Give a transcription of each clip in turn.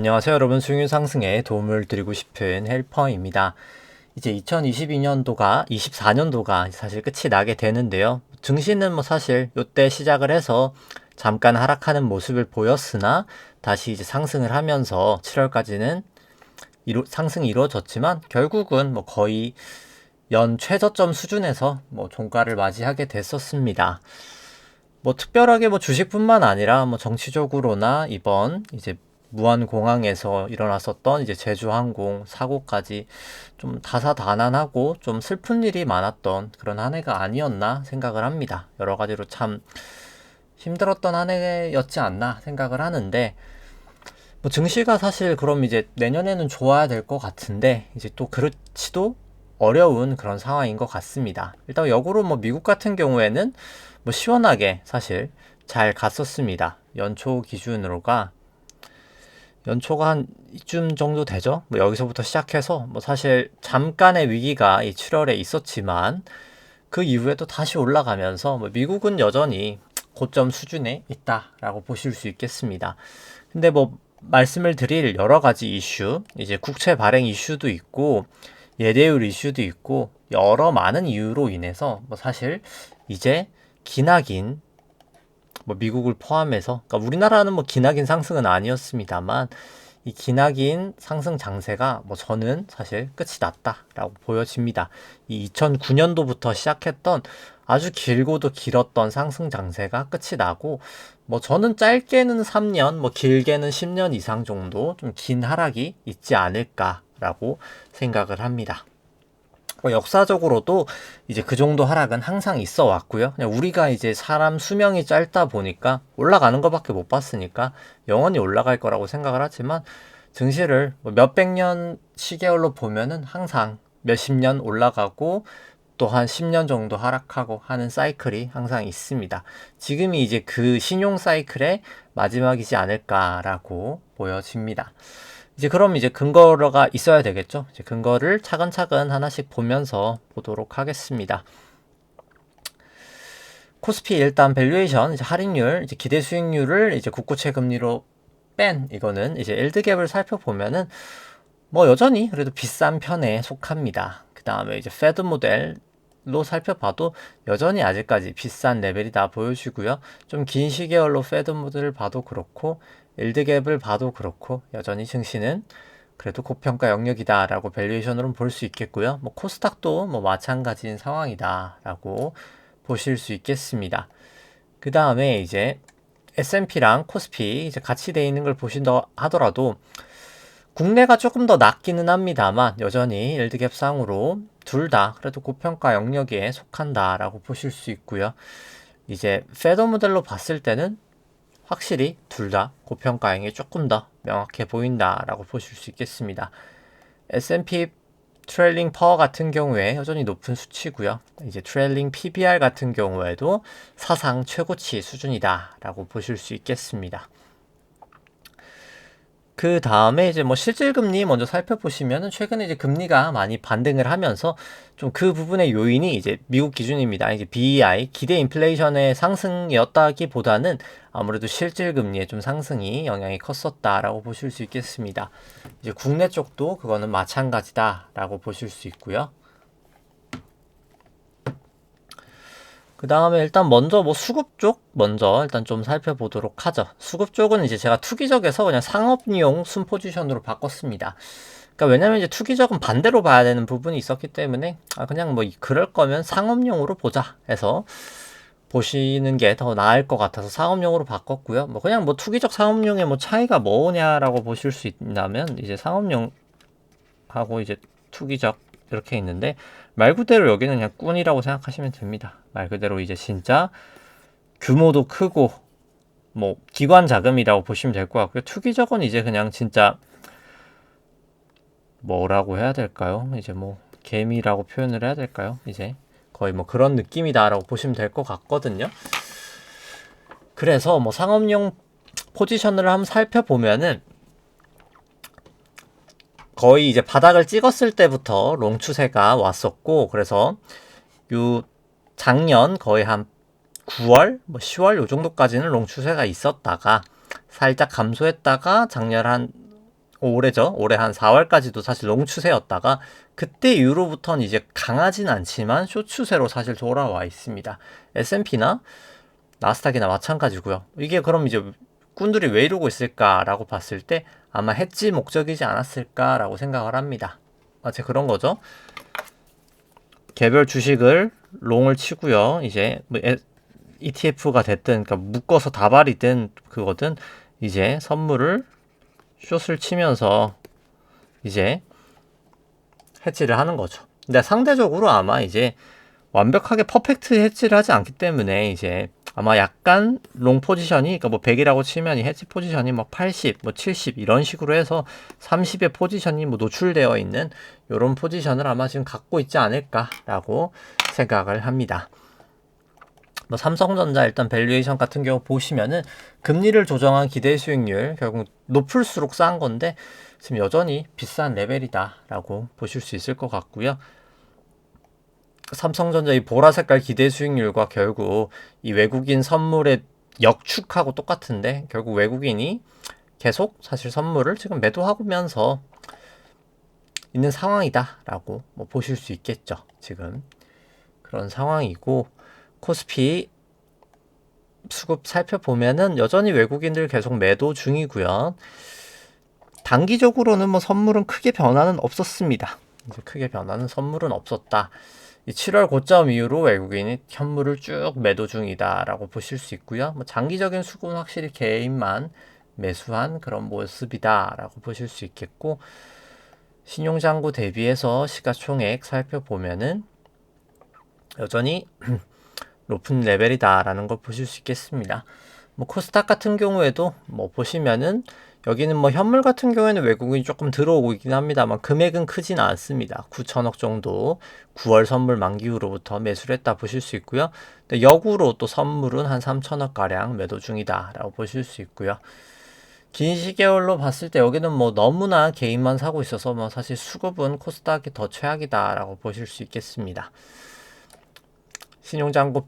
안녕하세요 여러분, 수익률 상승에 도움을 드리고 싶은 헬퍼입니다. 이제 2022년도가 24년도가 사실 끝이 나게 되는데요. 증시는 사실 이때 시작을 해서 잠깐 하락하는 모습을 보였으나 다시 이제 상승을 하면서 7월까지는 상승이 이루어졌지만 결국은 거의 연 최저점 수준에서 종가를 맞이하게 됐었습니다. 특별하게 주식뿐만 아니라 정치적으로나 이번 이제 무안공항에서 일어났었던 이제 제주항공 사고까지 좀 다사다난하고 좀 슬픈 일이 많았던 그런 한 해가 아니었나 생각을 합니다. 여러 가지로 참 힘들었던 한 해였지 않나 생각을 하는데, 증시가 사실 그럼 이제 내년에는 좋아야 될 것 같은데 이제 또 그렇지도 어려운 그런 상황인 것 같습니다. 일단 역으로 미국 같은 경우에는 시원하게 사실 잘 갔었습니다. 연초 기준으로가 연초가 한 이쯤 정도 되죠. 여기서부터 시작해서 사실 잠깐의 위기가 이 7월에 있었지만 그 이후에 또 다시 올라가면서 미국은 여전히 고점 수준에 있다라고 보실 수 있겠습니다. 근데 말씀을 드릴 여러 가지 이슈, 이제 국채 발행 이슈도 있고 예대율 이슈도 있고 여러 많은 이유로 인해서 사실 이제 기나긴 미국을 포함해서, 그러니까 우리나라는 기나긴 상승은 아니었습니다만 이 기나긴 상승 장세가 저는 사실 끝이 났다라고 보여집니다. 이 2009년도부터 시작했던 아주 길고도 길었던 상승 장세가 끝이 나고 저는 짧게는 3년, 길게는 10년 이상 정도 좀 긴 하락이 있지 않을까라고 생각을 합니다. 역사적으로도 이제 그 정도 하락은 항상 있어 왔고요. 그냥 우리가 이제 사람 수명이 짧다 보니까 올라가는 것밖에 못 봤으니까 영원히 올라갈 거라고 생각을 하지만, 증시를 몇백 년 시계열로 보면은 항상 몇십 년 올라가고 또 한 10년 정도 하락하고 하는 사이클이 항상 있습니다. 지금이 이제 그 신용 사이클의 마지막이지 않을까라고 보여집니다. 이제 그럼 이제 근거가 있어야 되겠죠. 이제 근거를 차근차근 하나씩 보면서 보도록 하겠습니다. 코스피 일단 밸류에이션, 이제 할인율, 이제 기대 수익률을 이제 국고채 금리로 뺀 이거는 이제 일드갭을 살펴보면은 여전히 그래도 비싼 편에 속합니다. 그 다음에 이제 페드 모델로 살펴봐도 여전히 아직까지 비싼 레벨이다 보여지고요. 좀 긴 시계열로 페드 모델을 봐도 그렇고 일드갭을 봐도 그렇고 여전히 증시는 그래도 고평가 영역이다라고 밸류에이션으로는 볼 수 있겠고요. 코스닥도 마찬가지인 상황이다라고 보실 수 있겠습니다. 그 다음에 이제 S&P랑 코스피 이제 같이 돼 있는 걸 보신다 하더라도 국내가 조금 더 낫기는 합니다만 여전히 일드갭 상으로 둘 다 그래도 고평가 영역에 속한다라고 보실 수 있고요. 이제 페드 모델로 봤을 때는 확실히 둘 다 고평가형이 조금 더 명확해 보인다라고 보실 수 있겠습니다. S&P 트레일링 파워 같은 경우에 여전히 높은 수치고요. 이제 트레일링 PBR 같은 경우에도 사상 최고치 수준이다라고 보실 수 있겠습니다. 그 다음에 이제 실질금리 먼저 살펴보시면은 최근에 이제 금리가 많이 반등을 하면서 좀 그 부분의 요인이 이제 미국 기준입니다. 이제 BEI 기대 인플레이션의 상승이었다기보다는 아무래도 실질금리의 좀 상승이 영향이 컸었다라고 보실 수 있겠습니다. 이제 국내 쪽도 그거는 마찬가지다라고 보실 수 있고요. 그 다음에 일단 먼저 수급 쪽 먼저 일단 좀 살펴보도록 하죠. 수급 쪽은 이제 제가 투기적에서 그냥 상업용 순 포지션으로 바꿨습니다. 그러니까 왜냐면 이제 투기적은 반대로 봐야 되는 부분이 있었기 때문에 그냥 그럴 거면 상업용으로 보자 해서 보시는 게 더 나을 것 같아서 상업용으로 바꿨고요. 그냥 투기적 상업용의 차이가 뭐냐라고 보실 수 있다면 이제 상업용하고 이제 투기적 이렇게 있는데, 말 그대로 여기는 그냥 꾼이라고 생각하시면 됩니다. 말 그대로 이제 진짜 규모도 크고 기관 자금이라고 보시면 될 것 같고요. 투기적은 이제 그냥 진짜 뭐라고 해야 될까요? 이제 개미라고 표현을 해야 될까요? 이제 거의 그런 느낌이다라고 보시면 될 것 같거든요. 그래서 상업용 포지션을 한번 살펴보면은 거의 이제 바닥을 찍었을 때부터 롱 추세가 왔었고, 그래서 요 작년 거의 한 9월, 10월 요 정도까지는 롱 추세가 있었다가 살짝 감소했다가 작년 한 올해죠. 올해 한 4월까지도 사실 롱 추세였다가 그때 이후로부터는 이제 강하진 않지만 숏 추세로 사실 돌아와 있습니다. S&P나 나스닥이나 마찬가지고요. 이게 그럼 이제 꾼들이 왜 이러고 있을까라고 봤을 때 아마 해지 목적이지 않았을까라고 생각을 합니다. 마치 그런 거죠. 개별 주식을 롱을 치고요. 이제 뭐 ETF가 됐든, 그러니까 묶어서 다발이든 그거든 이제 선물을 숏을 치면서 이제 해지를 하는 거죠. 근데 상대적으로 아마 이제 완벽하게 퍼펙트 해지를 하지 않기 때문에 이제 아마 약간 롱 포지션이, 그러니까 뭐 100이라고 치면 이 해지 포지션이 뭐 80, 뭐 70 이런 식으로 해서 30의 포지션이 뭐 노출되어 있는 이런 포지션을 아마 지금 갖고 있지 않을까라고 생각을 합니다. 뭐 삼성전자 일단 밸류에이션 같은 경우 보시면은 금리를 조정한 기대 수익률 결국 높을수록 싼 건데 지금 여전히 비싼 레벨이다라고 보실 수 있을 것 같고요. 삼성전자 이 보라 색깔 기대 수익률과 결국 이 외국인 선물의 역축하고 똑같은데 결국 외국인이 계속 사실 선물을 지금 매도하면서 있는 상황이다라고 뭐 보실 수 있겠죠. 지금 그런 상황이고 코스피 수급 살펴보면은 여전히 외국인들 계속 매도 중이고요. 단기적으로는 뭐 선물은 크게 변화는 없었습니다. 이제 크게 변화는 선물은 없었다. 이 7월 고점 이후로 외국인이 현물을 쭉 매도 중이다라고 보실 수 있고요. 뭐 장기적인 수급은 확실히 개인만 매수한 그런 모습이다라고 보실 수 있겠고, 신용장구 대비해서 시가총액 살펴보면은 여전히 높은 레벨이다라는 걸 보실 수 있겠습니다. 뭐 코스닥 같은 경우에도 뭐 보시면은 여기는 뭐 현물 같은 경우에는 외국인이 조금 들어오고 있긴 합니다만 금액은 크진 않습니다. 9천억 정도 9월 선물 만기 후로부터 매수를 했다 보실 수 있고요. 근데 역으로 또 선물은 한 3천억 가량 매도 중이다라고 보실 수 있고요. 긴 시계열로 봤을 때 여기는 뭐 너무나 개인만 사고 있어서 뭐 사실 수급은 코스닥이 더 최악이다라고 보실 수 있겠습니다. 신용장구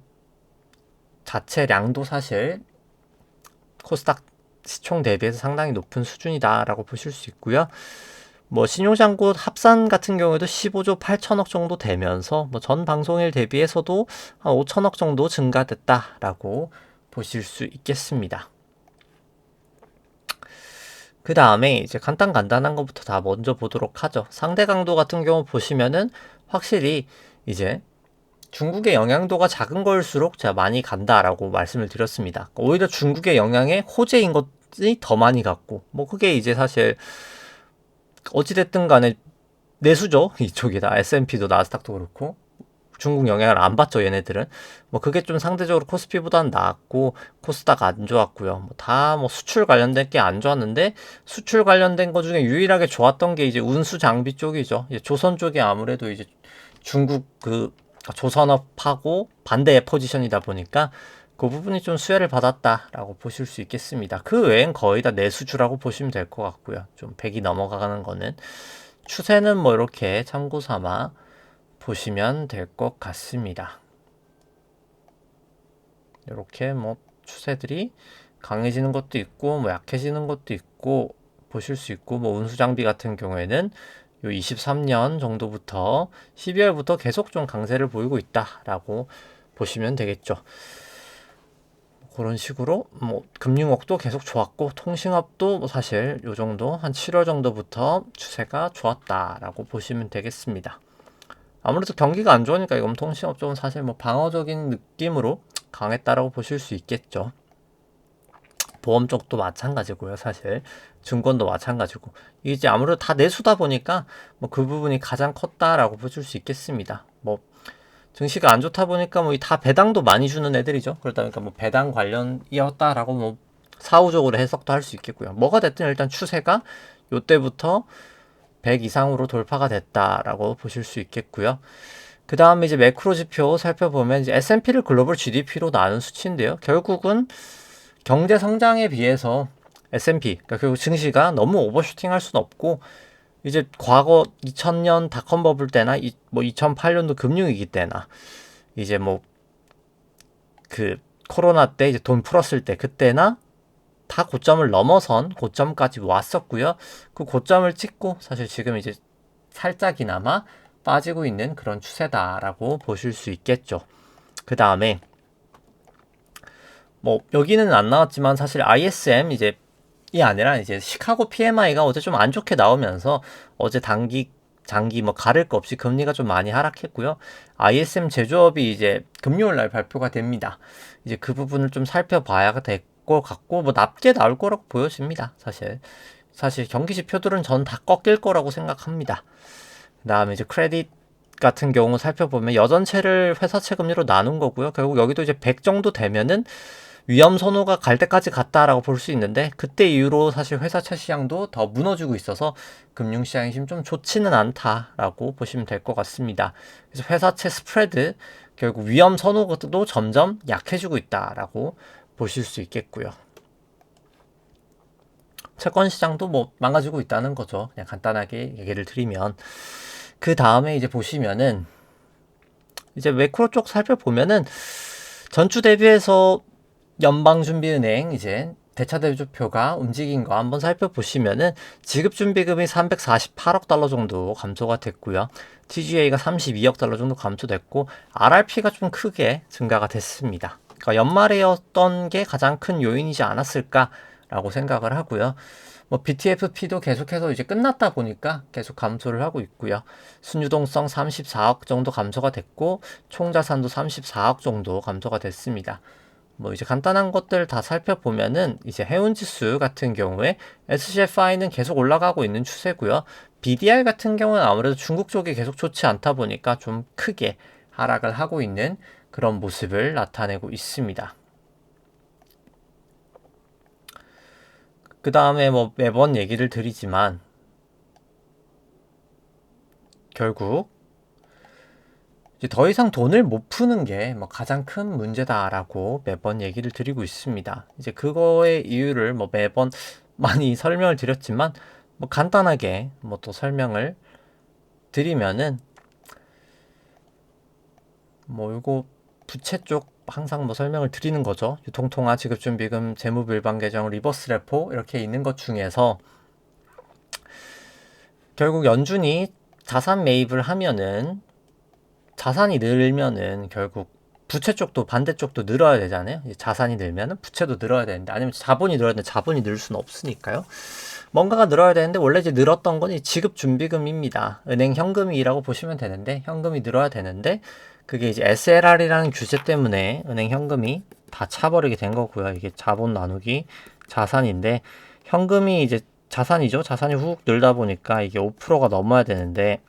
자체량도 사실 코스닥 시총 대비해서 상당히 높은 수준이다라고 보실 수 있고요. 뭐 신용장구 합산 같은 경우에도 15조 8천억 정도 되면서 뭐 전 방송일 대비해서도 한 5천억 정도 증가됐다라고 보실 수 있겠습니다. 그 다음에 이제 간단한 것부터 다 먼저 보도록 하죠. 상대 강도 같은 경우 보시면은 확실히 이제 중국의 영향도가 작은 걸수록 제가 많이 간다라고 말씀을 드렸습니다. 오히려 중국의 영향에 호재인 것이 더 많이 갔고, 뭐 그게 이제 사실 어찌됐든 간에 내수죠. 이쪽이다. S&P도 나스닥도 그렇고 중국 영향을 안 받죠. 얘네들은. 뭐 그게 좀 상대적으로 코스피보다는 나았고 코스닥 안 좋았고요. 뭐 다 뭐 수출 관련된 게 안 좋았는데 수출 관련된 것 중에 유일하게 좋았던 게 이제 운수 장비 쪽이죠. 이제 조선 쪽이 아무래도 이제 중국 그 조선업하고 반대의 포지션이다 보니까 그 부분이 좀 수혜를 받았다라고 보실 수 있겠습니다. 그 외엔 거의 다 내수주라고 보시면 될 것 같고요. 좀 100이 넘어가는 거는 추세는 뭐 이렇게 참고 삼아 보시면 될 것 같습니다. 이렇게 뭐 추세들이 강해지는 것도 있고 뭐 약해지는 것도 있고 보실 수 있고, 뭐 운수장비 같은 경우에는 요 23년 정도부터 12월부터 계속 좀 강세를 보이고 있다라고 보시면 되겠죠. 그런 식으로 뭐 금융업도 계속 좋았고 통신업도 뭐 사실 요 정도 한 7월 정도부터 추세가 좋았다라고 보시면 되겠습니다. 아무래도 경기가 안 좋으니까 이건 통신업 쪽은 사실 뭐 방어적인 느낌으로 강했다라고 보실 수 있겠죠. 보험 쪽도 마찬가지고요. 사실 증권도 마찬가지고 이제 아무래도 다 내수다 보니까 뭐 그 부분이 가장 컸다라고 보실 수 있겠습니다. 뭐 증시가 안 좋다 보니까 뭐 다 배당도 많이 주는 애들이죠. 그러다 보니까 뭐 배당 관련이었다라고 뭐 사후적으로 해석도 할 수 있겠고요. 뭐가 됐든 일단 추세가 요때부터 100 이상으로 돌파가 됐다라고 보실 수 있겠고요. 그 다음에 이제 매크로 지표 살펴보면 이제 S&P를 글로벌 GDP로 나눈 수치인데요. 결국은 경제 성장에 비해서 S&P, 그러니까 결국 증시가 너무 오버슈팅 할 수는 없고, 이제 과거 2000년 닷컴 버블 때나 뭐 2008년도 금융위기 때나 이제 뭐 그 코로나 때 이제 돈 풀었을 때 그때나 다 고점을 넘어선 고점까지 왔었고요. 그 고점을 찍고 사실 지금 이제 살짝이나마 빠지고 있는 그런 추세다라고 보실 수 있겠죠. 그 다음에 뭐 여기는 안 나왔지만 사실 ISM 이제 이 아니라 이제 시카고 PMI가 어제 좀 안 좋게 나오면서 어제 장기 뭐 가릴 거 없이 금리가 좀 많이 하락했고요. ISM 제조업이 이제 금요일 날 발표가 됩니다. 이제 그 부분을 좀 살펴봐야 될 것 같고 뭐 낮게 나올 거라고 보여집니다. 사실 경기 지표들은 전 다 꺾일 거라고 생각합니다. 그다음에 이제 크레딧 같은 경우 살펴보면 여전체를 회사채 금리로 나눈 거고요. 결국 여기도 이제 100 정도 되면은 위험 선호가 갈 때까지 갔다라고 볼 수 있는데 그때 이후로 사실 회사채 시장도 더 무너지고 있어서 금융시장이 지금 좀 좋지는 않다라고 보시면 될 것 같습니다. 그래서 회사채 스프레드 결국 위험 선호도 점점 약해지고 있다라고 보실 수 있겠고요. 채권 시장도 뭐 망가지고 있다는 거죠. 그냥 간단하게 얘기를 드리면 그 다음에 이제 보시면은 이제 매크로 쪽 살펴보면은 전주 대비해서 연방준비은행 이제 대차대조표가 움직인 거 한번 살펴보시면은 지급준비금이 348억 달러 정도 감소가 됐고요. TGA가 32억 달러 정도 감소됐고 RRP가 좀 크게 증가가 됐습니다. 그러니까 연말이었던 게 가장 큰 요인이지 않았을까라고 생각을 하고요. 뭐 BTFP도 계속해서 이제 끝났다 보니까 계속 감소를 하고 있고요. 순유동성 34억 정도 감소가 됐고 총자산도 34억 정도 감소가 됐습니다. 뭐 이제 간단한 것들 다 살펴보면은 이제 해운지수 같은 경우에 SCFI는 계속 올라가고 있는 추세고요. BDI 같은 경우는 아무래도 중국 쪽이 계속 좋지 않다 보니까 좀 크게 하락을 하고 있는 그런 모습을 나타내고 있습니다. 그 다음에 뭐 매번 얘기를 드리지만 결국 이제 더 이상 돈을 못 푸는 게 뭐 가장 큰 문제다라고 매번 얘기를 드리고 있습니다. 이제 그거의 이유를 뭐 매번 많이 설명을 드렸지만 뭐 간단하게 뭐 또 설명을 드리면은 뭐 요거 부채 쪽 항상 뭐 설명을 드리는 거죠. 유통통화, 지급준비금, 재무불방 개정, 리버스 레포 이렇게 있는 것 중에서 결국 연준이 자산 매입을 하면은 자산이 늘면은 결국 부채 쪽도 반대쪽도 늘어야 되잖아요. 자산이 늘면은 부채도 늘어야 되는데 아니면 자본이 늘어야 되는데 자본이 늘 수는 없으니까요. 뭔가가 늘어야 되는데 원래 이제 늘었던 건 지급 준비금입니다. 은행 현금이라고 보시면 되는데 현금이 늘어야 되는데 그게 이제 SLR이라는 규제 때문에 은행 현금이 다 차버리게 된 거고요. 이게 자본 나누기 자산인데 현금이 이제 자산이죠. 자산이 훅 늘다 보니까 이게 5%가 넘어야 되는데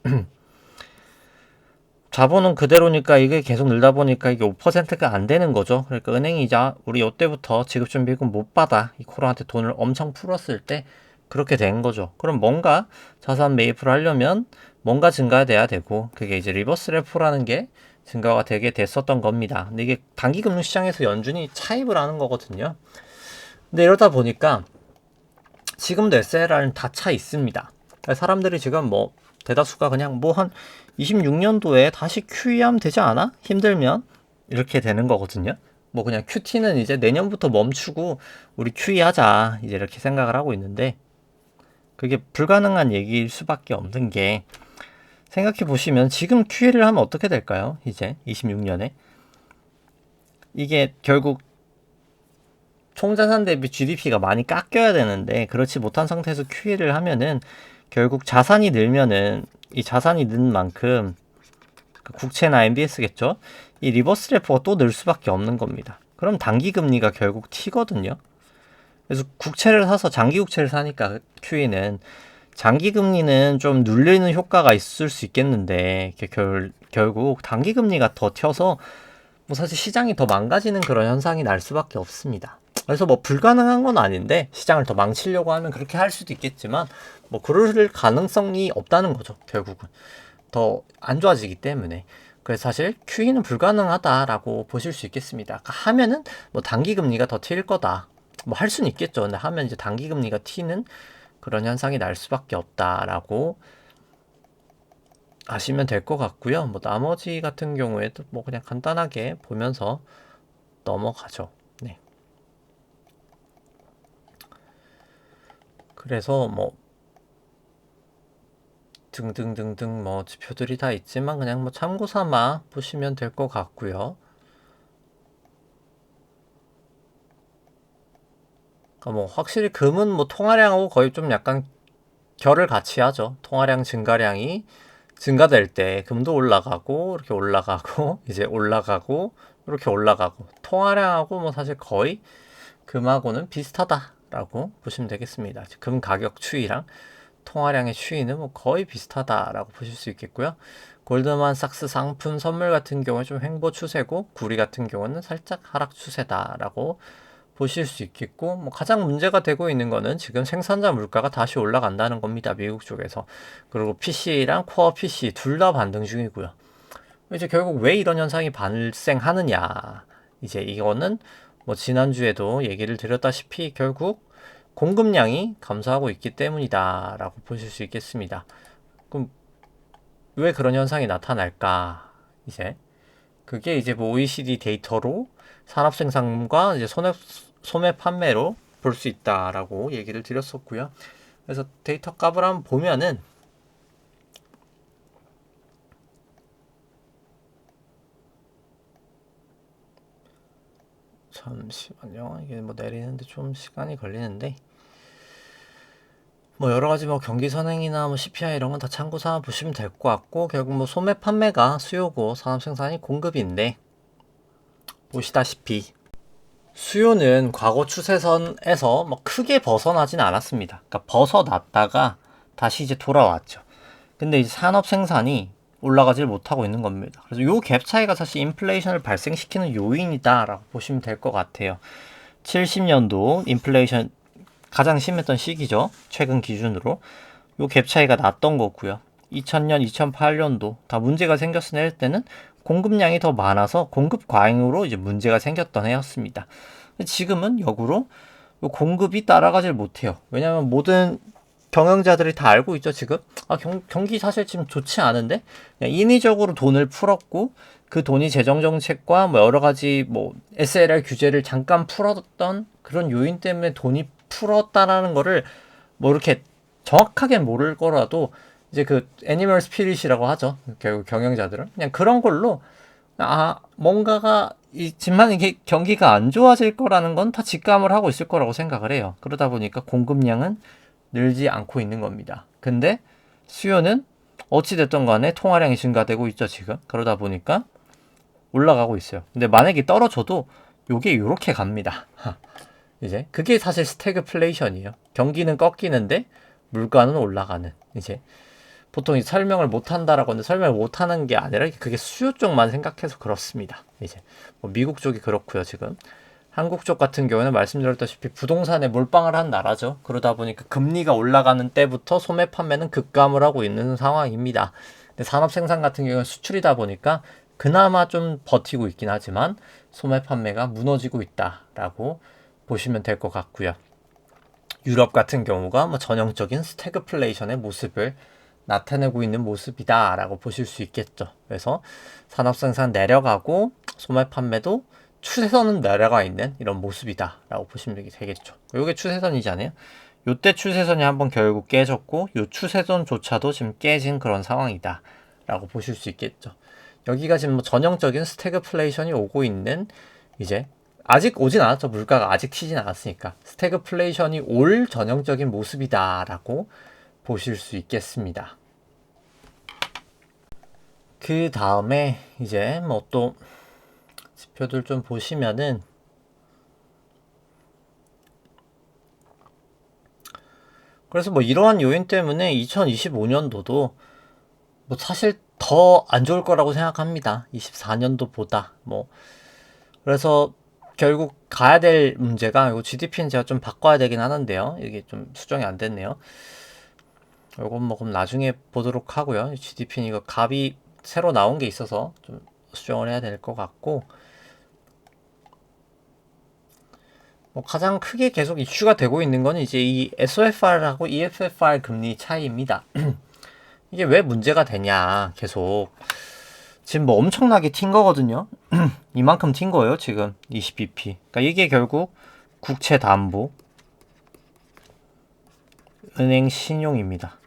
자본은 그대로니까 이게 계속 늘다 보니까 이게 5%가 안 되는 거죠. 그러니까 은행이 이제 우리 이때부터 지급준비금 못 받아 이 코로나한테 돈을 엄청 풀었을 때 그렇게 된 거죠. 그럼 뭔가 자산 매입을 하려면 뭔가 증가돼야 되고 그게 이제 리버스 레포라는 게 증가가 되게 됐었던 겁니다. 근데 이게 단기 금융 시장에서 연준이 차입을 하는 거거든요. 근데 이러다 보니까 지금도 SLR은 다 차 있습니다. 사람들이 지금 뭐 대다수가 그냥 뭐 한 26년도에 다시 QE하면 되지 않아? 힘들면 이렇게 되는 거거든요. 뭐 그냥 QT는 이제 내년부터 멈추고 우리 QE 하자 이제 이렇게 생각을 하고 있는데 그게 불가능한 얘기일 수밖에 없는 게 생각해 보시면 지금 QE를 하면 어떻게 될까요? 이제 26년에 이게 결국 총자산 대비 GDP가 많이 깎여야 되는데 그렇지 못한 상태에서 QE를 하면은 결국 자산이 늘면은 이 자산이 는 만큼 국채나 MBS겠죠? 이 리버스 레포가 또 늘 수밖에 없는 겁니다. 그럼 단기 금리가 결국 튀거든요. 그래서 국채를 사서 장기 국채를 사니까 QE는 장기 금리는 좀 눌리는 효과가 있을 수 있겠는데 결국 단기 금리가 더 튀어서 뭐 사실 시장이 더 망가지는 그런 현상이 날 수밖에 없습니다. 그래서 뭐 불가능한 건 아닌데 시장을 더 망치려고 하면 그렇게 할 수도 있겠지만 뭐 그럴 가능성이 없다는 거죠. 결국은 더 안 좋아지기 때문에. 그래서 사실 QE는 불가능하다라고 보실 수 있겠습니다. 그러니까 하면은 뭐 단기 금리가 더 튈 거다. 뭐 할 수는 있겠죠. 근데 하면 이제 단기 금리가 튀는 그런 현상이 날 수밖에 없다라고 아시면 될 것 같고요. 뭐 나머지 같은 경우에도 뭐 그냥 간단하게 보면서 넘어가죠. 네. 그래서 뭐 등등등등 뭐 지표들이 다 있지만 그냥 뭐 참고 삼아 보시면 될 것 같고요. 그러니까 뭐 확실히 금은 뭐 통화량하고 거의 좀 약간 결을 같이 하죠. 통화량 증가량이 증가될 때 금도 올라가고 이렇게 올라가고 이제 올라가고 이렇게 올라가고 통화량하고 뭐 사실 거의 금하고는 비슷하다라고 보시면 되겠습니다. 금 가격 추이랑 통화량의 추이는 뭐 거의 비슷하다라고 보실 수 있겠고요. 골드만삭스 상품 선물 같은 경우는 좀 횡보 추세고 구리 같은 경우는 살짝 하락 추세다라고 보실 수 있겠고, 뭐 가장 문제가 되고 있는 거는 지금 생산자 물가가 다시 올라간다는 겁니다. 미국 쪽에서. 그리고 PC랑 코어 PC 둘 다 반등 중이고요. 이제 결국 왜 이런 현상이 발생하느냐. 이제 이거는 뭐 지난주에도 얘기를 드렸다시피 결국 공급량이 감소하고 있기 때문이다 라고 보실 수 있겠습니다. 그럼 왜 그런 현상이 나타날까? 이제 그게 이제 뭐 OECD 데이터로 산업 생산과 이제 소매 판매로 볼 수 있다라고 얘기를 드렸었고요. 그래서 데이터 값을 한번 보면은 잠시만요. 이게 뭐 내리는데 좀 시간이 걸리는데 뭐 여러 가지 뭐 경기 선행이나 뭐 CPI 이런 건 다 참고 삼아 보시면 될 것 같고 결국 뭐 소매 판매가 수요고 산업 생산이 공급인데 보시다시피 수요는 과거 추세선에서 뭐 크게 벗어나진 않았습니다. 그러니까 벗어났다가 다시 이제 돌아왔죠. 근데 이제 산업 생산이 올라가질 못하고 있는 겁니다. 그래서 요 갭 차이가 사실 인플레이션을 발생시키는 요인이다라고 보시면 될 것 같아요. 70년도 인플레이션 가장 심했던 시기죠. 최근 기준으로. 요 갭 차이가 났던 거고요. 2000년, 2008년도 다 문제가 생겼을 때는 공급량이 더 많아서 공급 과잉으로 이제 문제가 생겼던 해였습니다. 지금은 역으로 공급이 따라가질 못해요. 왜냐하면 모든 경영자들이 다 알고 있죠, 지금. 경기 사실 지금 좋지 않은데 인위적으로 돈을 풀었고 그 돈이 재정 정책과 뭐 여러 가지 뭐 SLR 규제를 잠깐 풀었던 그런 요인 때문에 돈이 풀었다라는 거를 뭐 이렇게 정확하게 모를 거라도 이제 그 애니멀 스피릿이라고 하죠. 결국 경영자들은 그냥 그런 걸로 뭔가가 있지만 이게 경기가 안 좋아질 거라는 건 다 직감을 하고 있을 거라고 생각을 해요. 그러다 보니까 공급량은 늘지 않고 있는 겁니다. 근데 수요는 어찌됐든 간에 통화량이 증가되고 있죠, 지금. 그러다 보니까 올라가고 있어요. 근데 만약에 떨어져도 요게 요렇게 갑니다. 이제 그게 사실 스태그플레이션이에요. 경기는 꺾이는데 물가는 올라가는. 이제 보통 설명을 못 한다라고 하는데 설명을 못 하는 게 아니라 그게 수요 쪽만 생각해서 그렇습니다. 이제 뭐 미국 쪽이 그렇고요, 지금. 한국 쪽 같은 경우는 말씀드렸다시피 부동산에 몰빵을 한 나라죠. 그러다 보니까 금리가 올라가는 때부터 소매 판매는 급감을 하고 있는 상황입니다. 근데 산업 생산 같은 경우는 수출이다 보니까 그나마 좀 버티고 있긴 하지만 소매 판매가 무너지고 있다라고 보시면 될 것 같고요. 유럽 같은 경우가 뭐 전형적인 스태그플레이션의 모습을 나타내고 있는 모습이다라고 보실 수 있겠죠. 그래서 산업 생산 내려가고 소매 판매도 추세선은 내려가 있는 이런 모습이다라고 보시면 되겠죠. 이게 추세선이잖아요. 요때 추세선이 한번 결국 깨졌고 요 추세선조차도 지금 깨진 그런 상황이다라고 보실 수 있겠죠. 여기가 지금 뭐 전형적인 스태그플레이션이 오고 있는 이제 아직 오진 않았죠. 물가가 아직 튀진 않았으니까 스태그플레이션이 올 전형적인 모습이다라고 보실 수 있겠습니다. 그 다음에 이제 뭐 또 지표들 좀 보시면은 그래서 뭐 이러한 요인 때문에 2025년도도 뭐 사실 더 안 좋을 거라고 생각합니다. 24년도보다 뭐 그래서 결국 가야 될 문제가 이거 GDP는 제가 좀 바꿔야 되긴 하는데요. 이게 좀 수정이 안 됐네요. 이건 뭐 그럼 나중에 보도록 하고요. GDP는 이거 값이 새로 나온 게 있어서 좀 수정을 해야 될 것 같고 뭐 가장 크게 계속 이슈가 되고 있는 건 이제 이 SOFR하고 EFFR 금리 차이입니다. 이게 왜 문제가 되냐 계속 지금 뭐 엄청나게 튄 거거든요. 이만큼 튄 거예요 지금 20bp. 그러니까 이게 결국 국채 담보 은행 신용입니다.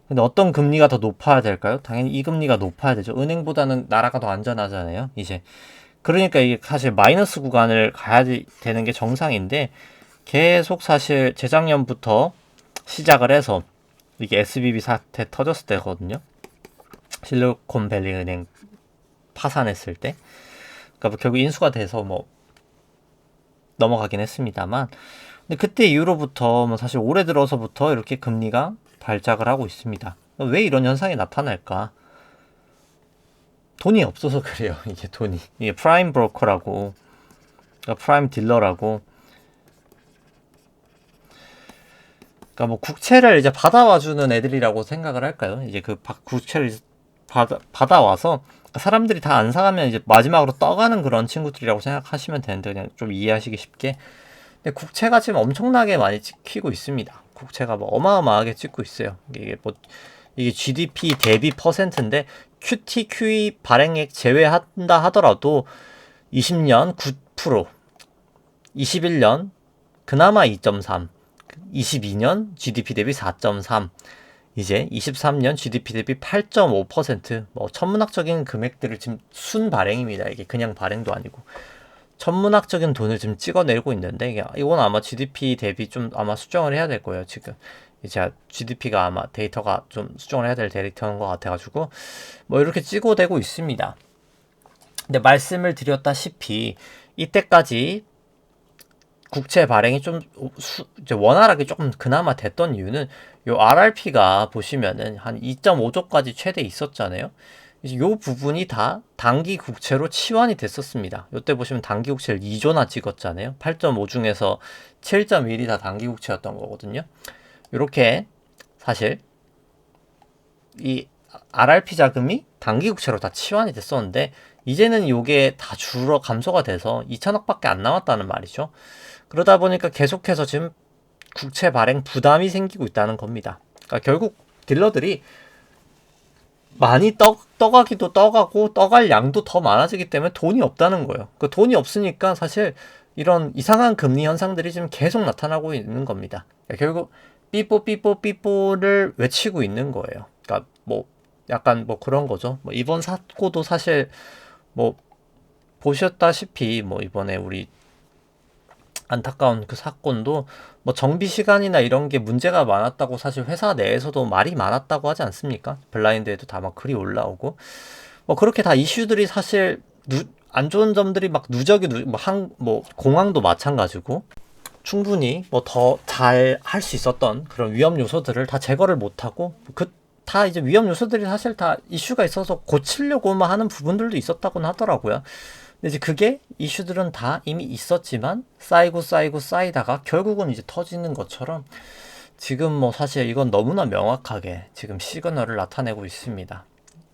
근데 어떤 금리가 더 높아야 될까요? 당연히 이 금리가 높아야 되죠. 은행보다는 나라가 더 안전하잖아요. 이제 그러니까 이게 사실 마이너스 구간을 가야 되는 게 정상인데 계속 사실 재작년부터 시작을 해서 이게 SBB 사태 터졌을 때거든요. 실리콘밸리 은행 파산했을 때. 그러니까 뭐 결국 인수가 돼서 뭐 넘어가긴 했습니다만, 근데 그때 이후로부터 뭐 사실 올해 들어서부터 이렇게 금리가 발작을 하고 있습니다. 왜 이런 현상이 나타날까? 돈이 없어서 그래요. 이게 돈이. 이게 프라임 브로커라고, 그러니까 프라임 딜러라고. 그러니까 뭐 국채를 이제 받아와주는 애들이라고 생각을 할까요? 이제 그 국채를 받아와서 사람들이 다 안 사가면 이제 마지막으로 떠가는 그런 친구들이라고 생각하시면 되는데, 그냥 좀 이해하시기 쉽게. 근데 국채가 지금 엄청나게 많이 찍히고 있습니다. 국채가 뭐 어마어마하게 찍고 있어요. 이게 GDP 대비 퍼센트인데 QT, QE 발행액 제외한다 하더라도 20년 9%, 21년 그나마 2.3, 22년 GDP 대비 4.3, 이제 23년 GDP 대비 8.5%, 뭐 천문학적인 금액들을 지금 순 발행입니다. 이게 그냥 발행도 아니고 천문학적인 돈을 지금 찍어내고 있는데, 이건 아마 GDP 대비 좀 아마 수정을 해야 될 거예요. 지금 이제 GDP가 아마 데이터가 좀 수정을 해야 될 데이터인 것 같아가지고 뭐 이렇게 찍어대고 있습니다. 근데 말씀을 드렸다시피 이때까지 국채 발행이 좀 이제 원활하게 조금 그나마 됐던 이유는 요 RRP가 보시면은 한 2.5조까지 최대 있었잖아요. 이제 요 부분이 다 단기 국채로 치환이 됐었습니다. 요때 보시면 단기 국채를 2조나 찍었잖아요. 8.5 중에서 7.1이 다 단기 국채였던 거거든요. 요렇게 사실 이 RRP 자금이 단기 국채로 다 치환이 됐었는데 이제는 요게 다 줄어 감소가 돼서 2천억밖에 안 남았다는 말이죠. 그러다 보니까 계속해서 지금 국채 발행 부담이 생기고 있다는 겁니다. 그러니까 결국 딜러들이 많이 떠가기도 떠가고 떠갈 양도 더 많아지기 때문에 돈이 없다는 거예요. 그 돈이 없으니까 사실 이런 이상한 금리 현상들이 지금 계속 나타나고 있는 겁니다. 그러니까 결국 삐뽀를 외치고 있는 거예요. 그러니까 뭐 약간 뭐 그런 거죠. 뭐 이번 사고도 사실 뭐 보셨다시피 뭐 이번에 우리 안타까운 그 사건도 뭐 정비 시간이나 이런 게 문제가 많았다고 사실 회사 내에서도 말이 많았다고 하지 않습니까? 블라인드에도 다 막 글이 올라오고 뭐 그렇게 다 이슈들이 사실 안 좋은 점들이 막 누적이 뭐 공항도 마찬가지고 충분히 뭐 더 잘 할 수 있었던 그런 위험 요소들을 다 제거를 못하고 다 이제 위험 요소들이 사실 다 이슈가 있어서 고치려고만 하는 부분들도 있었다고는 하더라고요. 근데 이제 그게 이슈들은 다 이미 있었지만 쌓이다가 결국은 이제 터지는 것처럼 지금 뭐 사실 이건 너무나 명확하게 지금 시그널을 나타내고 있습니다.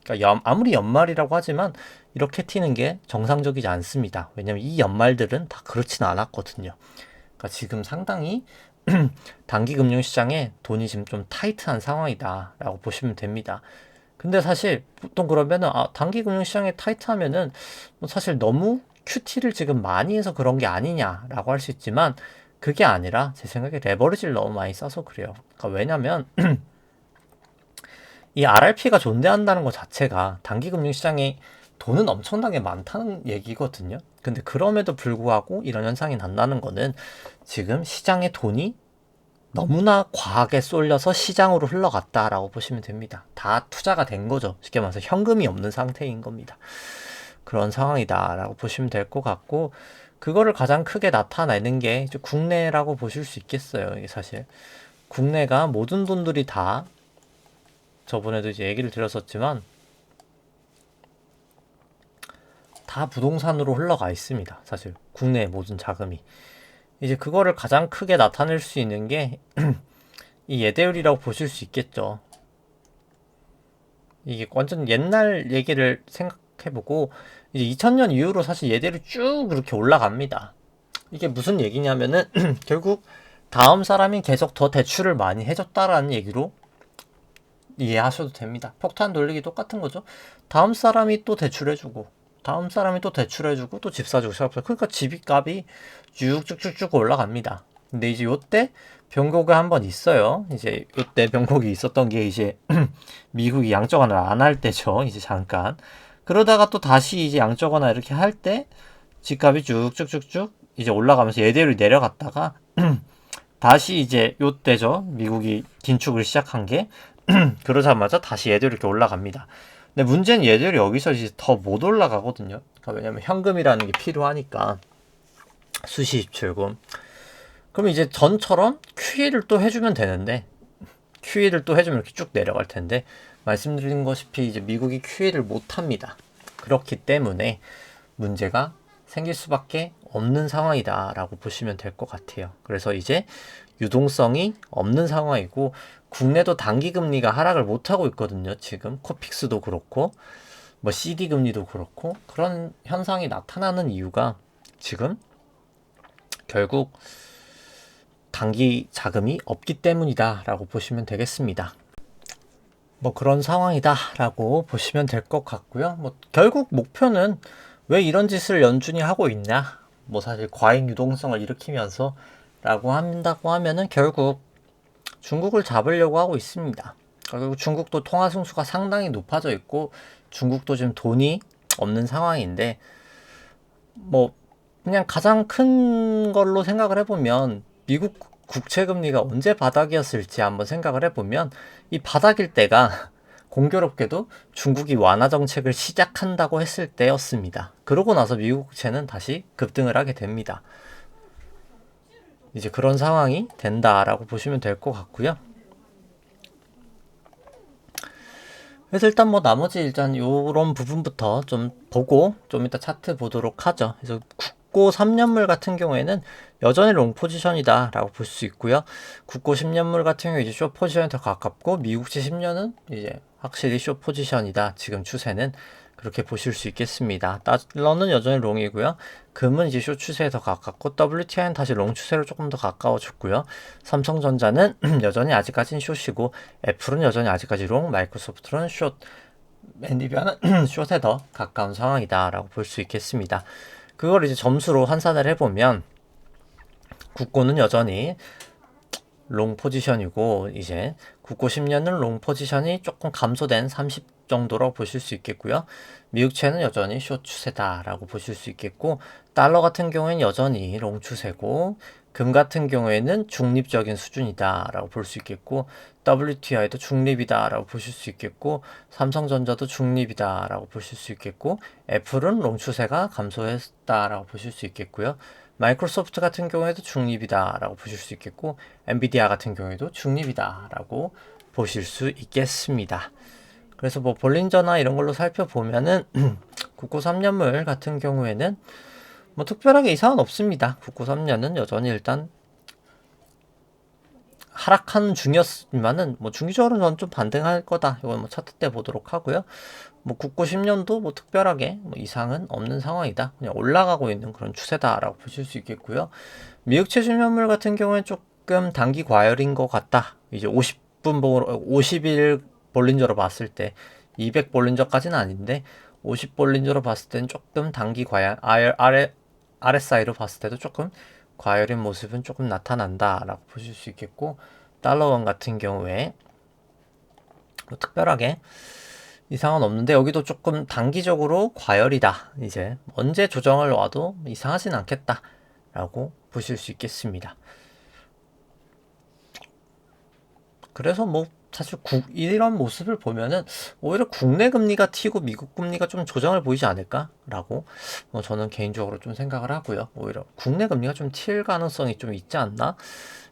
그러니까 아무리 연말이라고 하지만 이렇게 튀는 게 정상적이지 않습니다. 왜냐면 이 연말들은 다 그렇진 않았거든요. 그러니까 지금 상당히 단기 금융시장에 돈이 지금 좀 타이트한 상황이다라고 보시면 됩니다. 근데 사실 보통 그러면은 단기 금융시장에 타이트하면은 뭐 사실 너무 QT를 지금 많이 해서 그런 게 아니냐라고 할 수 있지만 그게 아니라 제 생각에 레버리지를 너무 많이 써서 그래요. 그러니까 왜냐면 이 RRP가 존재한다는 것 자체가 단기 금융시장에 돈은 엄청나게 많다는 얘기거든요. 근데 그럼에도 불구하고 이런 현상이 난다는 거는 지금 시장에 돈이 너무나 과하게 쏠려서 시장으로 흘러갔다라고 보시면 됩니다. 다 투자가 된 거죠. 쉽게 말해서 현금이 없는 상태인 겁니다. 그런 상황이다라고 보시면 될 것 같고, 그거를 가장 크게 나타내는 게 국내라고 보실 수 있겠어요. 이게 사실 국내가 모든 돈들이 다 저번에도 이제 얘기를 드렸었지만 다 부동산으로 흘러가 있습니다. 사실 국내의 모든 자금이. 이제 그거를 가장 크게 나타낼 수 있는 게 이 예대율이라고 보실 수 있겠죠. 이게 완전 옛날 얘기를 생각해보고 이제 2000년 이후로 사실 예대율이 쭉 그렇게 올라갑니다. 이게 무슨 얘기냐면은 결국 다음 사람이 계속 더 대출을 많이 해줬다라는 얘기로 이해하셔도 됩니다. 폭탄 돌리기 똑같은 거죠. 다음 사람이 또 대출해주고 다음 사람이 또 대출해주고 또 집 사주고 그러니까 집값이 쭉쭉쭉쭉 올라갑니다. 근데 이제 요때 변곡이 한번 있어요. 이제 이때 변곡이 있었던 게 이제 미국이 양적 완화를 안 할 때죠. 이제 잠깐. 그러다가 또 다시 이제 양적 완화 이렇게 할 때 집값이 쭉쭉쭉쭉 이제 올라가면서 예대율이 내려갔다가 다시 이제 요때죠. 미국이 긴축을 시작한 게 그러자마자 다시 예대율이 이렇게 올라갑니다. 근데 문제는 예대율이 여기서 이제 더 못 올라가거든요. 그러니까 왜냐면 현금이라는 게 필요하니까 수시 입출금. 그럼 이제 전처럼 QE를 또 해주면 되는데 QE를 또 해주면 이렇게 쭉 내려갈 텐데 말씀드린 것이피 이제 미국이 QE를 못 합니다. 그렇기 때문에 문제가 생길 수밖에 없는 상황이다라고 보시면 될 것 같아요. 그래서 이제 유동성이 없는 상황이고 국내도 단기 금리가 하락을 못 하고 있거든요. 지금 코픽스도 그렇고 뭐 CD 금리도 그렇고 그런 현상이 나타나는 이유가 지금 결국 단기 자금이 없기 때문이다라고 보시면 되겠습니다. 뭐 그런 상황이다라고 보시면 될 것 같고요. 뭐 결국 목표는 왜 이런 짓을 연준이 하고 있냐? 뭐 사실 과잉 유동성을 일으키면서 라고 한다고 하면은 결국 중국을 잡으려고 하고 있습니다. 그리고 중국도 통화 승수가 상당히 높아져 있고 중국도 지금 돈이 없는 상황인데 뭐 그냥 가장 큰 걸로 생각을 해보면 미국 국채 금리가 언제 바닥이었을지 한번 생각을 해보면 이 바닥일 때가 공교롭게도 중국이 완화 정책을 시작한다고 했을 때였습니다. 그러고 나서 미국 국채는 다시 급등을 하게 됩니다. 이제 그런 상황이 된다라고 보시면 될 것 같고요. 그래서 일단 뭐 나머지 일단 요런 부분부터 좀 보고 좀 이따 차트 보도록 하죠. 그래서 국고 3년물 같은 경우에는 여전히 롱 포지션이다 라고 볼 수 있고요. 국고 10년물 같은 경우 이제 숏 포지션이 더 가깝고 미국채 10년은 이제 확실히 숏 포지션이다. 지금 추세는 그렇게 보실 수 있겠습니다. 달러는 여전히 롱이고요. 금은 이제 숏 추세에 더 가깝고 WTI는 다시 롱 추세로 조금 더 가까워졌고요. 삼성전자는 여전히 아직까지는 숏이고 애플은 여전히 아직까지 롱, 마이크로소프트는 숏, 엔비디아는 숏에 더 가까운 상황이다라고 볼 수 있겠습니다. 그걸 이제 점수로 환산을 해보면 국고는 여전히 롱 포지션이고 이제 국고 10년은 롱 포지션이 조금 감소된 30 정도로 보실 수 있겠고요. 미국채는 여전히 숏 추세다라고 보실 수 있겠고 달러 같은 경우에는 여전히 롱 추세고 금 같은 경우에는 중립적인 수준이다라고 볼 수 있겠고 WTI도 중립이다라고 보실 수 있겠고 삼성전자도 중립이다라고 보실 수 있겠고 애플은 롱 추세가 감소했다라고 보실 수 있겠고요. 마이크로소프트 같은 경우에도 중립이다라고 보실 수 있겠고 엔비디아 같은 경우에도 중립이다라고 보실 수 있겠습니다. 그래서 뭐 볼린저나 이런 걸로 살펴보면은 국고 3년물 같은 경우에는 뭐 특별하게 이상은 없습니다. 국고 3년은 여전히 일단 하락하는 중이었지만은 뭐 중기적으로는 저는 좀 반등할 거다. 이건 뭐 차트 때 보도록 하고요. 뭐 국고 10년도 뭐 특별하게 뭐 이상은 없는 상황이다. 그냥 올라가고 있는 그런 추세다라고 보실 수 있겠고요. 미국채 10년물 같은 경우는 조금 단기 과열인 것 같다. 이제 50일 볼린저로 봤을 때 200 볼린저까지는 아닌데 50 볼린저로 봤을 때는 조금 단기 과열 RSI로 봤을 때도 조금 과열인 모습은 조금 나타난다라고 보실 수 있겠고 달러원 같은 경우에 뭐 특별하게 이상은 없는데 여기도 조금 단기적으로 과열이다. 이제 언제 조정을 와도 이상하진 않겠다라고 보실 수 있겠습니다. 그래서 뭐 사실 이런 모습을 보면은 오히려 국내 금리가 튀고 미국 금리가 좀 조정을 보이지 않을까라고 저는 개인적으로 좀 생각을 하고요. 오히려 국내 금리가 좀 튈 가능성이 좀 있지 않나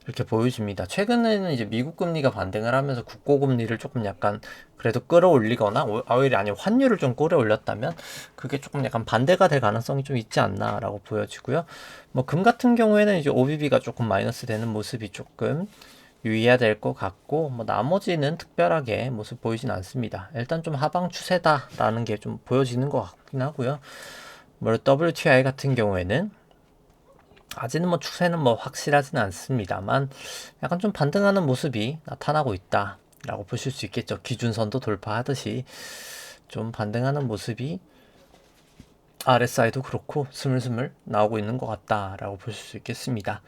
이렇게 보여집니다. 최근에는 이제 미국 금리가 반등을 하면서 국고 금리를 조금 약간 그래도 끌어올리거나 오히려 아니면 환율을 좀 끌어올렸다면 그게 조금 약간 반대가 될 가능성이 좀 있지 않나라고 보여지고요. 뭐 금 같은 경우에는 이제 OBB가 조금 마이너스 되는 모습이 조금 유의해야 될 것 같고 뭐 나머지는 특별하게 모습 보이진 않습니다. 일단 좀 하방 추세다라는 게 좀 보여지는 것 같긴 하고요. 뭐 WTI 같은 경우에는 아직은 뭐 추세는 뭐 확실하지는 않습니다만 약간 좀 반등하는 모습이 나타나고 있다라고 보실 수 있겠죠. 기준선도 돌파하듯이 좀 반등하는 모습이 RSI도 그렇고 스물스물 나오고 있는 것 같다라고 보실 수 있겠습니다.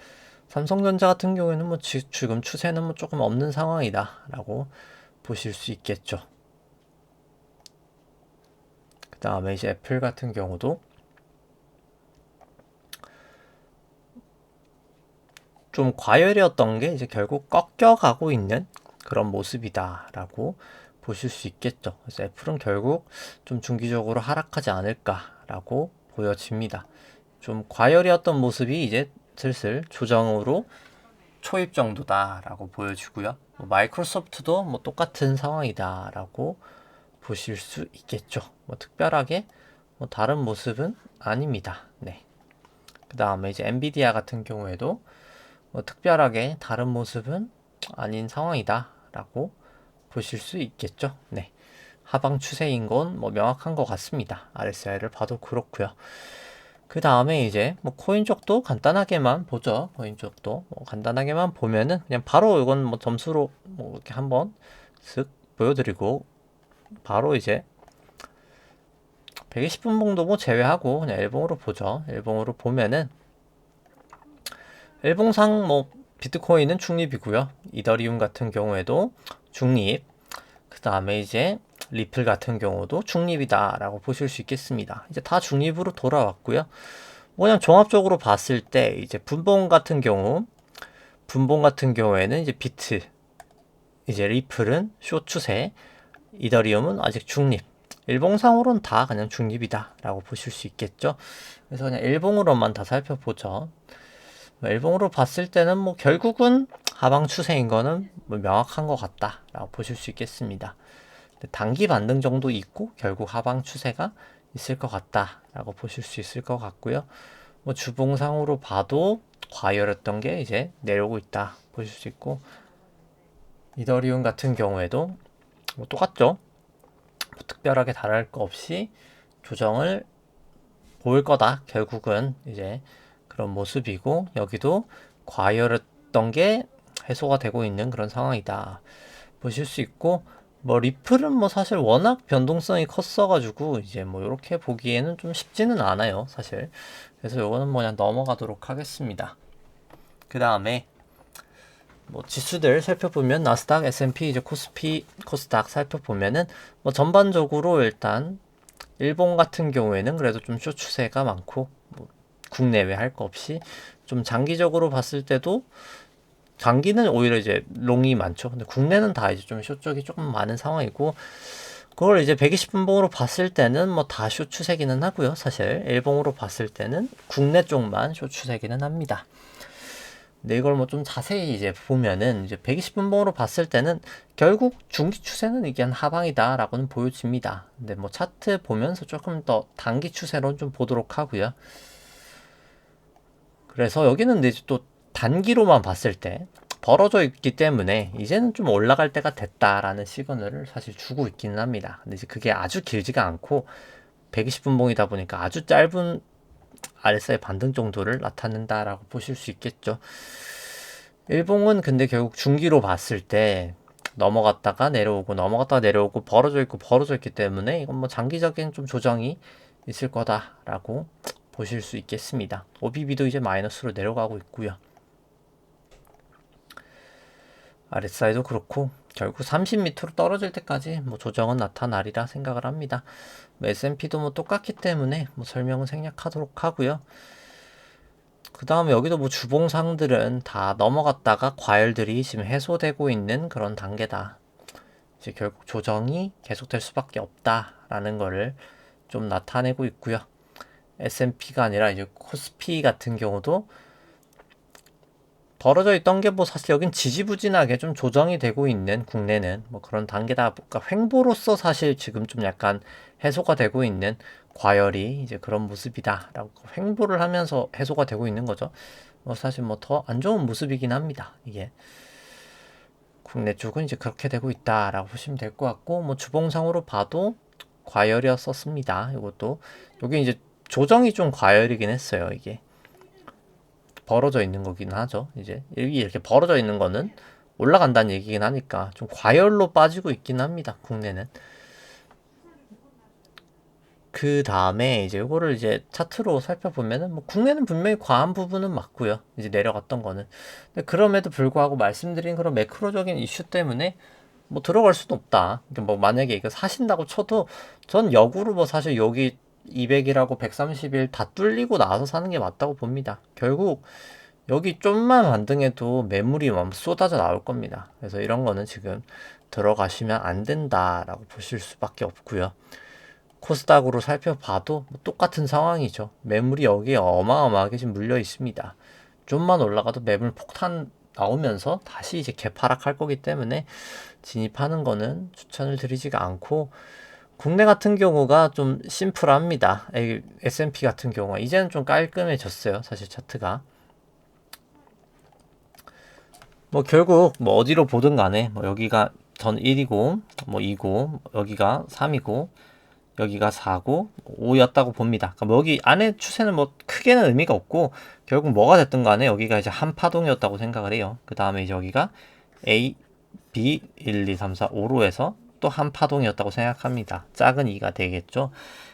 삼성전자 같은 경우에는 뭐 지금 추세는 뭐 조금 없는 상황이다라고 보실 수 있겠죠. 그 다음에 이제 애플 같은 경우도 좀 과열이었던 게 이제 결국 꺾여가고 있는 그런 모습이다라고 보실 수 있겠죠. 그래서 애플은 결국 좀 중기적으로 하락하지 않을까라고 보여집니다. 좀 과열이었던 모습이 이제 슬슬 조정으로 초입 정도다라고 보여지고요. 뭐 마이크로소프트도 뭐 똑같은 상황이다라고 보실 수 있겠죠. 뭐 특별하게 뭐 다른 모습은 아닙니다. 네. 그 다음에 이제 엔비디아 같은 경우에도 뭐 특별하게 다른 모습은 아닌 상황이다라고 보실 수 있겠죠. 네. 하방 추세인 건 뭐 명확한 것 같습니다. RSI를 봐도 그렇고요. 그 다음에 이제 뭐 코인 쪽도 간단하게만 보죠. 코인 쪽도 뭐 간단하게만 보면은 그냥 바로 이건 뭐 점수로 뭐 이렇게 한번 쓱 보여드리고 바로 이제 120분봉도 뭐 제외하고 그냥 일봉으로 보죠. 일봉으로 보면은 일봉상 뭐 비트코인은 중립이고요. 이더리움 같은 경우에도 중립. 그 다음에 이제 리플 같은 경우도 중립이다라고 보실 수 있겠습니다. 이제 다 중립으로 돌아왔고요. 그냥 종합적으로 봤을 때 이제 분봉 같은 경우에는 이제 비트, 이제 리플은 숏 추세, 이더리움은 아직 중립. 일봉상으로는 다 그냥 중립이다라고 보실 수 있겠죠. 그래서 그냥 일봉으로만 다 살펴보죠. 일봉으로 봤을 때는 뭐 결국은 하방 추세인 거는 뭐 명확한 것 같다라고 보실 수 있겠습니다. 단기 반등 정도 있고 결국 하방 추세가 있을 것 같다라고 보실 수 있을 것 같고요. 뭐 주봉상으로 봐도 과열했던 게 이제 내려오고 있다 보실 수 있고, 이더리움 같은 경우에도 뭐 똑같죠. 뭐 특별하게 다를 거 없이 조정을 보일 거다. 결국은 이제 그런 모습이고, 여기도 과열했던 게 해소가 되고 있는 그런 상황이다 보실 수 있고, 뭐 리플은 뭐 사실 워낙 변동성이 컸어가지고 이제 뭐 이렇게 보기에는 좀 쉽지는 않아요, 사실. 그래서 요거는 뭐 그냥 넘어가도록 하겠습니다. 그 다음에 뭐 지수들 살펴보면 나스닥, S&P, 이제 코스피, 코스닥 살펴보면은 뭐 전반적으로 일단 일본 같은 경우에는 그래도 좀 쇼 추세가 많고, 뭐 국내외 할 거 없이 좀 장기적으로 봤을 때도 장기는 오히려 이제 롱이 많죠. 근데 국내는 다 이제 좀 쇼 쪽이 조금 많은 상황이고, 그걸 이제 120분봉으로 봤을 때는 뭐 다 쇼 추세기는 하고요. 사실 일봉으로 봤을 때는 국내 쪽만 쇼 추세기는 합니다. 근데 이걸 뭐 좀 자세히 이제 보면은 이제 120분봉으로 봤을 때는 결국 중기 추세는 이게 한 하방이다라고는 보여집니다. 근데 뭐 차트 보면서 조금 더 단기 추세로 좀 보도록 하고요. 그래서 여기는 이제 또 단기로만 봤을 때 벌어져 있기 때문에 이제는 좀 올라갈 때가 됐다라는 시그널을 사실 주고 있기는 합니다. 근데 이제 그게 아주 길지가 않고 120분봉이다 보니까 아주 짧은 RSI 반등 정도를 나타낸다라고 보실 수 있겠죠. 일봉은 근데 결국 중기로 봤을 때 넘어갔다가 내려오고 넘어갔다가 내려오고 벌어져 있고 벌어져 있기 때문에 이건 뭐 장기적인 좀 조정이 있을 거다라고 보실 수 있겠습니다. OBB도 이제 마이너스로 내려가고 있고요. RSI도 그렇고 결국 30m로 떨어질 때까지 뭐 조정은 나타나리라 생각을 합니다. S&P도 뭐 똑같기 때문에 뭐 설명은 생략하도록 하고요. 그 다음에 여기도 뭐 주봉상들은 다 넘어갔다가 과열들이 지금 해소되고 있는 그런 단계다. 이제 결국 조정이 계속될 수밖에 없다라는 거를 좀 나타내고 있고요. S&P가 아니라 이제 코스피 같은 경우도 벌어져 있던 게 뭐 사실 여긴 지지부진하게 좀 조정이 되고 있는, 국내는 뭐 그런 단계다. 그러니까 횡보로서 사실 지금 좀 약간 해소가 되고 있는, 과열이 이제 그런 모습이다라고 횡보를 하면서 해소가 되고 있는 거죠. 뭐 사실 뭐 더 안 좋은 모습이긴 합니다. 이게 국내 쪽은 이제 그렇게 되고 있다라고 보시면 될 것 같고, 뭐 주봉상으로 봐도 과열이었었습니다. 이것도 여기 이제 조정이 좀 과열이긴 했어요. 이게 벌어져 있는 거긴 하죠. 이제 여기 이렇게 벌어져 있는 거는 올라간다는 얘기긴 하니까 좀 과열로 빠지고 있긴 합니다. 국내는. 그 다음에 이제 이거를 이제 차트로 살펴보면은 뭐 국내는 분명히 과한 부분은 맞고요. 이제 내려갔던 거는. 근데 그럼에도 불구하고 말씀드린 그런 매크로적인 이슈 때문에 뭐 들어갈 수는 없다. 그러니까 뭐 만약에 이거 사신다고 쳐도 전 역으로 뭐 사실 여기 200이라고 130일 다 뚫리고 나서 사는 게 맞다고 봅니다. 결국 여기 좀만 반등해도 매물이 막 쏟아져 나올 겁니다. 그래서 이런 거는 지금 들어가시면 안 된다라고 보실 수밖에 없고요. 코스닥으로 살펴봐도 뭐 똑같은 상황이죠. 매물이 여기에 어마어마하게 지금 물려 있습니다. 좀만 올라가도 매물 폭탄 나오면서 다시 이제 개파락할 거기 때문에 진입하는 거는 추천을 드리지가 않고, 국내 같은 경우가 좀 심플합니다. S&P 같은 경우가 이제는 좀 깔끔해졌어요. 사실 차트가. 뭐 결국 뭐 어디로 보든 간에 뭐 여기가 전 1이고 뭐 2고 여기가 3이고 여기가 4고 5였다고 봅니다. 그러니까 뭐 여기 안에 추세는 뭐 크게는 의미가 없고 결국 뭐가 됐든 간에 여기가 이제 한 파동이었다고 생각을 해요. 그 다음에 이제 여기가 A, B, 1, 2, 3, 4, 5로 해서 또 한 파동이었다고 생각합니다. 작은 2가 되겠죠.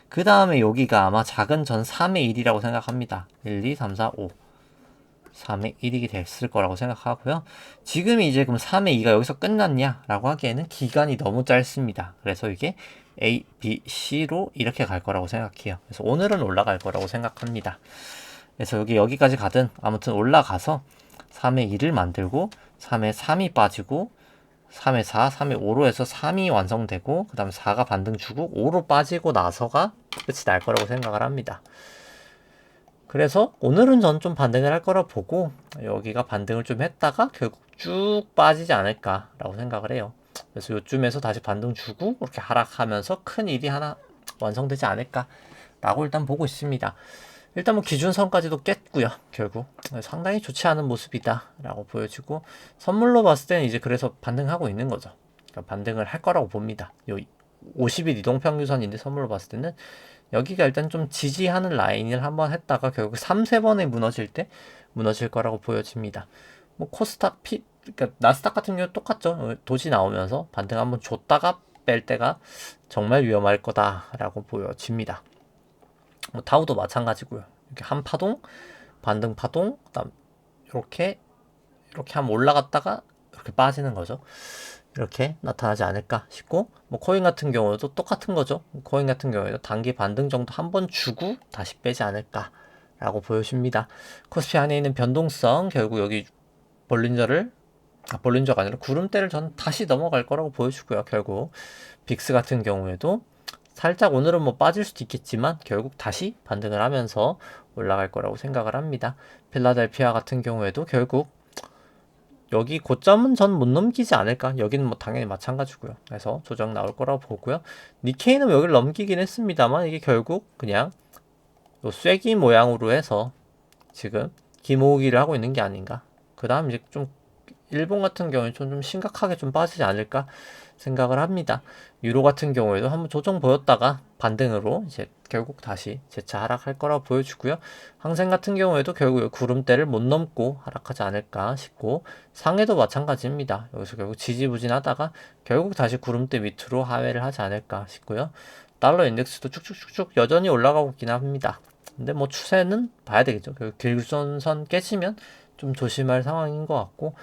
그 다음에 여기가 아마 작은 전 3의 1이라고 생각합니다. 1, 2, 3, 4, 5. 3의 1이 됐을 거라고 생각하고요. 지금이 이제 그럼 3의 2가 여기서 끝났냐? 라고 하기에는 기간이 너무 짧습니다. 그래서 이게 A, B, C로 이렇게 갈 거라고 생각해요. 그래서 오늘은 올라갈 거라고 생각합니다. 그래서 여기까지 가든 아무튼 올라가서 3의 2를 만들고 3의 3이 빠지고 3의 4, 3의 5로 해서 3이 완성되고 그 다음에 4가 반등 주고 5로 빠지고 나서가 끝이 날 거라고 생각을 합니다. 그래서 오늘은 전 좀 반등을 할 거라 보고 여기가 반등을 좀 했다가 결국 쭉 빠지지 않을까라고 생각을 해요. 그래서 요쯤에서 다시 반등 주고 이렇게 하락하면서 큰 일이 하나 완성되지 않을까라고 일단 보고 있습니다. 일단 뭐 기준선까지도 깼고요. 결국 상당히 좋지 않은 모습이다라고 보여지고 선물로 봤을 때는 이제 그래서 반등하고 있는 거죠. 그러니까 반등을 할 거라고 봅니다. 요 50일 이동평균선인데 선물로 봤을 때는 여기가 일단 좀 지지하는 라인을 한번 했다가 결국 3, 4번에 무너질 때 무너질 거라고 보여집니다. 뭐 코스닥 그러니까 나스닥 같은 경우 똑같죠. 도지 나오면서 반등 한번 줬다가 뺄 때가 정말 위험할 거다라고 보여집니다. 뭐 다우도 마찬가지고요. 이렇게 한 파동, 반등 파동, 그다음 이렇게 한번 올라갔다가 이렇게 빠지는 거죠. 이렇게 나타나지 않을까 싶고, 뭐 코인 같은 경우도 똑같은 거죠. 코인 같은 경우에도 단기 반등 정도 한번 주고 다시 빼지 않을까 라고 보여집니다. 코스피 안에 있는 변동성, 결국 여기 볼린저가 아니라 구름대를 전 다시 넘어갈 거라고 보여주고요. 결국 빅스 같은 경우에도 살짝 오늘은 뭐 빠질 수도 있겠지만 결국 다시 반등을 하면서 올라갈 거라고 생각을 합니다. 필라델피아 같은 경우에도 결국 여기 고점은 전 못 넘기지 않을까. 여기는 뭐 당연히 마찬가지고요. 그래서 조정 나올 거라고 보고요. 니케이는 여기를 넘기긴 했습니다만 이게 결국 그냥 요 쐐기 모양으로 해서 지금 기모으기를 하고 있는 게 아닌가. 그 다음 이제 좀 일본 같은 경우에 좀 심각하게 좀 빠지지 않을까 생각을 합니다. 유로 같은 경우에도 한번 조정 보였다가 반등으로 이제 결국 다시 재차 하락할 거라고 보여주고요. 항생 같은 경우에도 결국 구름대를 못 넘고 하락하지 않을까 싶고, 상해도 마찬가지입니다. 여기서 결국 지지부진하다가 결국 다시 구름대 밑으로 하회를 하지 않을까 싶고요. 달러 인덱스도 쭉쭉쭉쭉 여전히 올라가고 있긴 합니다. 근데 뭐 추세는 봐야 되겠죠. 결국 길선선 깨지면 좀 조심할 상황인 것 같고,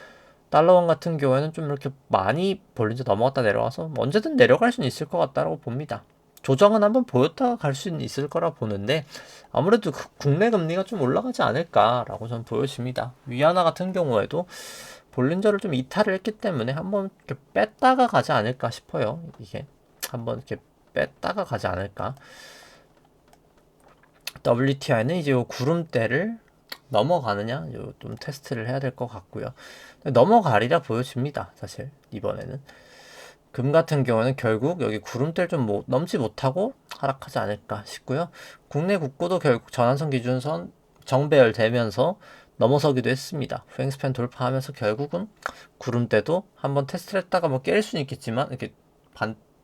달러원 같은 경우에는 좀 이렇게 많이 볼린저 넘어갔다 내려와서 언제든 내려갈 수는 있을 것 같다고 봅니다. 조정은 한번 보였다가 갈 수는 있을 거라 보는데 아무래도 국내 금리가 좀 올라가지 않을까라고 저는 보여집니다. 위안화 같은 경우에도 볼린저를 좀 이탈을 했기 때문에 한번 이렇게 뺐다가 가지 않을까 싶어요. 이게 한번 이렇게 뺐다가 가지 않을까. WTI는 이제 요 구름대를 넘어가느냐 좀 테스트를 해야 될 것 같고요. 넘어가리라 보여집니다. 사실 이번에는 금 같은 경우는 결국 여기 구름대를 좀 넘지 못하고 하락하지 않을까 싶고요. 국내 국고도 결국 전환선 기준선 정배열되면서 넘어서기도 했습니다. 횡스팬 돌파하면서 결국은 구름대도 한번 테스트를 했다가 뭐 깰 수는 있겠지만 이렇게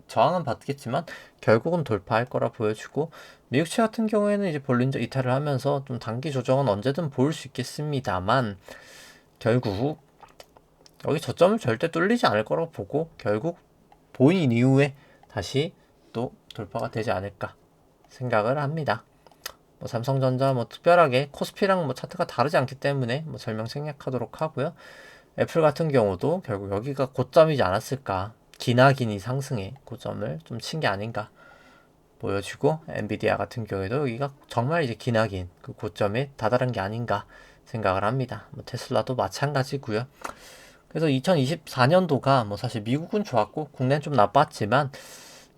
저항은 받겠지만 결국은 돌파할 거라 보여주고, 미국채 같은 경우에는 이제 볼린저 이탈을 하면서 좀 단기 조정은 언제든 보일 수 있겠습니다만 결국 여기 저점을 절대 뚫리지 않을 거라고 보고 결국 보인 이후에 다시 또 돌파가 되지 않을까 생각을 합니다. 뭐 삼성전자 뭐 특별하게 코스피랑 뭐 차트가 다르지 않기 때문에 뭐 설명 생략하도록 하고요. 애플 같은 경우도 결국 여기가 고점이지 않았을까. 기나기니 상승의 고점을 좀 친 게 아닌가 보여지고, 엔비디아 같은 경우에도 여기가 정말 이제 기나긴 그 고점에 다다른 게 아닌가 생각을 합니다. 뭐 테슬라도 마찬가지고요. 그래서 2024년도가 뭐 사실 미국은 좋았고 국내는 좀 나빴지만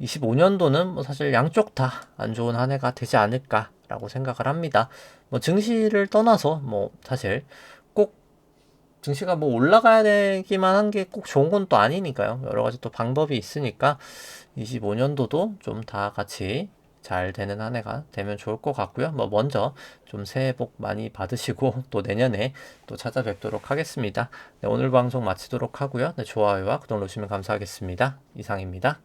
25년도는 뭐 사실 양쪽 다 안 좋은 한 해가 되지 않을까라고 생각을 합니다. 뭐 증시를 떠나서 뭐 사실 꼭 증시가 뭐 올라가야 되기만 한 게 꼭 좋은 건 또 아니니까요. 여러 가지 또 방법이 있으니까 25년도도 좀 다 같이 잘 되는 한 해가 되면 좋을 것 같고요. 뭐 먼저 좀 새해 복 많이 받으시고 또 내년에 또 찾아뵙도록 하겠습니다. 네, 오늘 방송 마치도록 하고요. 네, 좋아요와 구독 누르시면 감사하겠습니다. 이상입니다.